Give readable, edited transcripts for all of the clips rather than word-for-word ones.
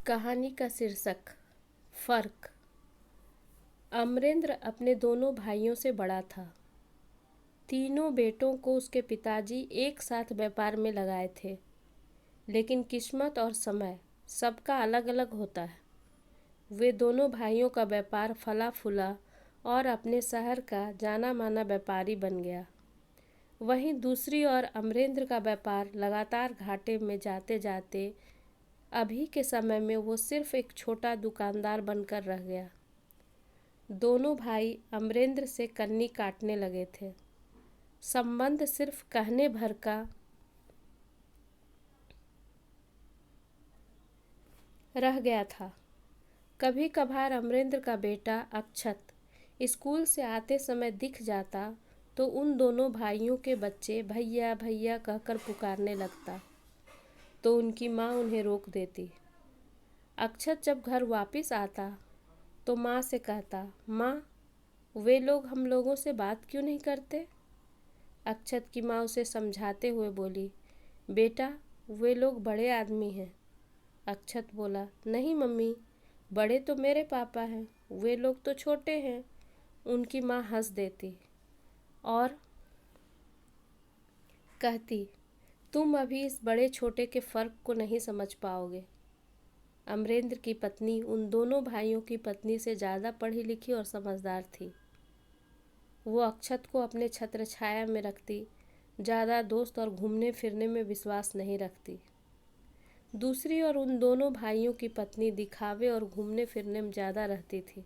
कहानी का शीर्षक फर्क। अमरेंद्र अपने दोनों भाइयों से बड़ा था। तीनों बेटों को उसके पिताजी एक साथ व्यापार में लगाए थे, लेकिन किस्मत और समय सबका अलग अलग होता है। वे दोनों भाइयों का व्यापार फला फूला और अपने शहर का जाना माना व्यापारी बन गया। वहीं दूसरी ओर अमरेंद्र का व्यापार लगातार घाटे में जाते जाते अभी के समय में वो सिर्फ एक छोटा दुकानदार बनकर रह गया। दोनों भाई अमरेंद्र से कन्नी काटने लगे थे। संबंध सिर्फ कहने भर का रह गया था। कभी कभार अमरेंद्र का बेटा अक्षत स्कूल से आते समय दिख जाता तो उन दोनों भाइयों के बच्चे भैया भैया कहकर पुकारने लगता, तो उनकी माँ उन्हें रोक देती। अक्षत जब घर वापस आता तो माँ से कहता, माँ, वे लोग हम लोगों से बात क्यों नहीं करते? अक्षत की माँ उसे समझाते हुए बोली, बेटा, वे लोग बड़े आदमी हैं। अक्षत बोला, नहीं मम्मी, बड़े तो मेरे पापा हैं, वे लोग तो छोटे हैं। उनकी माँ हंस देती और कहती, तुम अभी इस बड़े छोटे के फ़र्क को नहीं समझ पाओगे। अमरेंद्र की पत्नी उन दोनों भाइयों की पत्नी से ज़्यादा पढ़ी लिखी और समझदार थी। वो अक्षत को अपने छत्र छाया में रखती, ज़्यादा दोस्त और घूमने फिरने में विश्वास नहीं रखती। दूसरी ओर उन दोनों भाइयों की पत्नी दिखावे और घूमने फिरने में ज़्यादा रहती थी।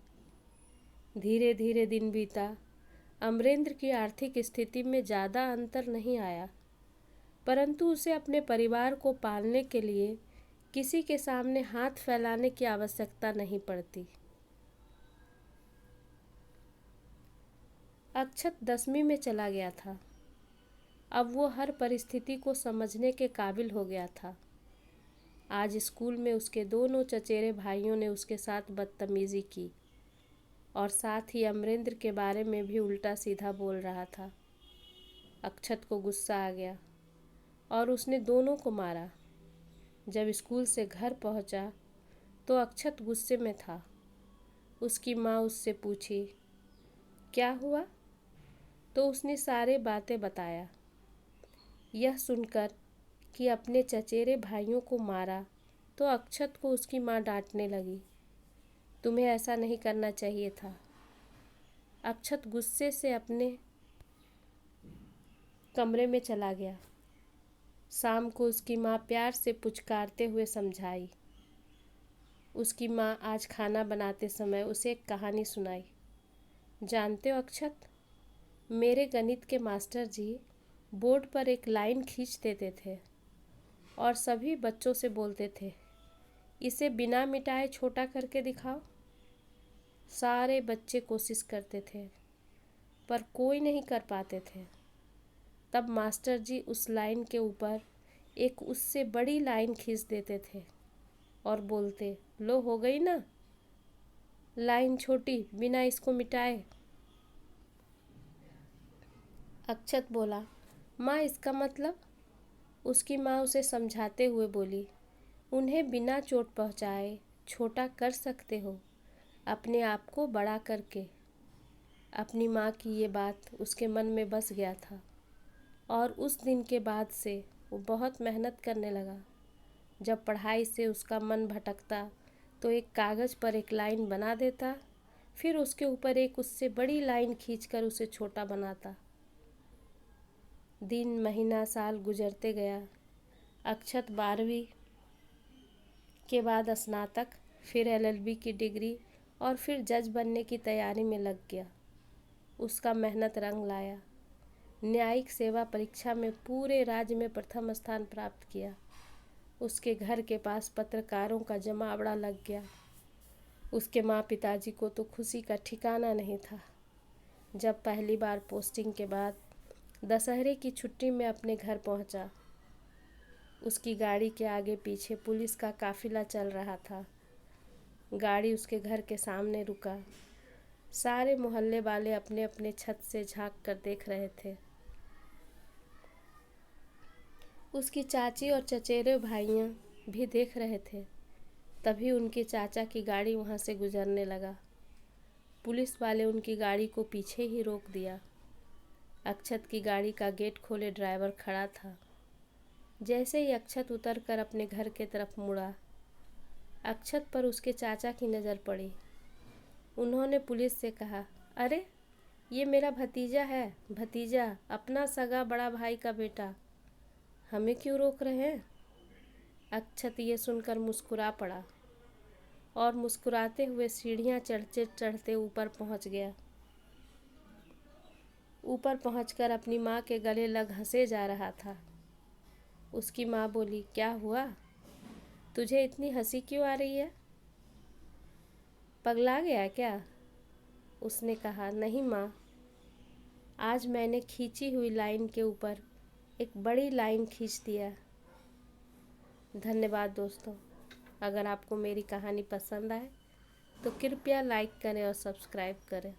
धीरे धीरे दिन बीता। अमरेंद्र की आर्थिक स्थिति में ज़्यादा अंतर नहीं आया, परंतु उसे अपने परिवार को पालने के लिए किसी के सामने हाथ फैलाने की आवश्यकता नहीं पड़ती। अक्षत 10वीं में चला गया था। अब वो हर परिस्थिति को समझने के काबिल हो गया था। आज स्कूल में उसके दोनों चचेरे भाइयों ने उसके साथ बदतमीजी की और साथ ही अमरेंद्र के बारे में भी उल्टा सीधा बोल रहा था। अक्षत को गुस्सा आ गया और उसने दोनों को मारा। जब स्कूल से घर पहुंचा तो अक्षत गुस्से में था। उसकी माँ उससे पूछी, क्या हुआ? तो उसने सारे बातें बताया। यह सुनकर कि अपने चचेरे भाइयों को मारा तो अक्षत को उसकी माँ डांटने लगी, तुम्हें ऐसा नहीं करना चाहिए था। अक्षत गुस्से से अपने कमरे में चला गया। शाम को उसकी माँ प्यार से पुचकारते हुए समझाई। उसकी माँ आज खाना बनाते समय उसे एक कहानी सुनाई। जानते हो अक्षत, मेरे गणित के मास्टर जी बोर्ड पर एक लाइन खींच देते थे और सभी बच्चों से बोलते थे, इसे बिना मिटाए छोटा करके दिखाओ। सारे बच्चे कोशिश करते थे पर कोई नहीं कर पाते थे। तब मास्टर जी उस लाइन के ऊपर एक उससे बड़ी लाइन खींच देते थे और बोलते, लो हो गई ना लाइन छोटी, बिना इसको मिटाए। अक्षत बोला, माँ, इसका मतलब? उसकी माँ उसे समझाते हुए बोली, उन्हें बिना चोट पहुँचाए छोटा कर सकते हो, अपने आप को बड़ा करके। अपनी माँ की ये बात उसके मन में बस गया था और उस दिन के बाद से वो बहुत मेहनत करने लगा। जब पढ़ाई से उसका मन भटकता तो एक कागज़ पर एक लाइन बना देता, फिर उसके ऊपर एक उससे बड़ी लाइन खींचकर उसे छोटा बनाता। दिन महीना साल गुजरते गया। अक्षत 12वीं के बाद स्नातक, फिर LLB की डिग्री और फिर जज बनने की तैयारी में लग गया। उसका मेहनत रंग लाया। न्यायिक सेवा परीक्षा में पूरे राज्य में प्रथम स्थान प्राप्त किया। उसके घर के पास पत्रकारों का जमावड़ा लग गया। उसके माँ पिताजी को तो खुशी का ठिकाना नहीं था। जब पहली बार पोस्टिंग के बाद दशहरे की छुट्टी में अपने घर पहुंचा, उसकी गाड़ी के आगे पीछे पुलिस का काफिला चल रहा था। गाड़ी उसके घर के सामने रुका। सारे मोहल्ले वाले अपने अपने छत से झांक कर देख रहे थे। उसकी चाची और चचेरे भाइयाँ भी देख रहे थे। तभी उनके चाचा की गाड़ी वहाँ से गुजरने लगा। पुलिस वाले उनकी गाड़ी को पीछे ही रोक दिया। अक्षत की गाड़ी का गेट खोले ड्राइवर खड़ा था। जैसे ही अक्षत उतरकर अपने घर के तरफ मुड़ा, अक्षत पर उसके चाचा की नज़र पड़ी। उन्होंने पुलिस से कहा, अरे ये मेरा भतीजा है, भतीजा, अपना सगा बड़ा भाई का बेटा, हमें क्यों रोक रहे हैं? अक्षत ये सुनकर मुस्कुरा पड़ा और मुस्कुराते हुए सीढ़ियाँ चढ़ते चढ़ते ऊपर पहुँच गया। ऊपर पहुँचकर अपनी माँ के गले लग हंसे जा रहा था। उसकी माँ बोली, क्या हुआ? तुझे इतनी हंसी क्यों आ रही है? पगला गया क्या? उसने कहा, नहीं माँ, आज मैंने खींची हुई लाइन के ऊपर एक बड़ी लाइन खींच दिया। धन्यवाद दोस्तों। अगर आपको मेरी कहानी पसंद आए तो कृपया लाइक करें और सब्सक्राइब करें।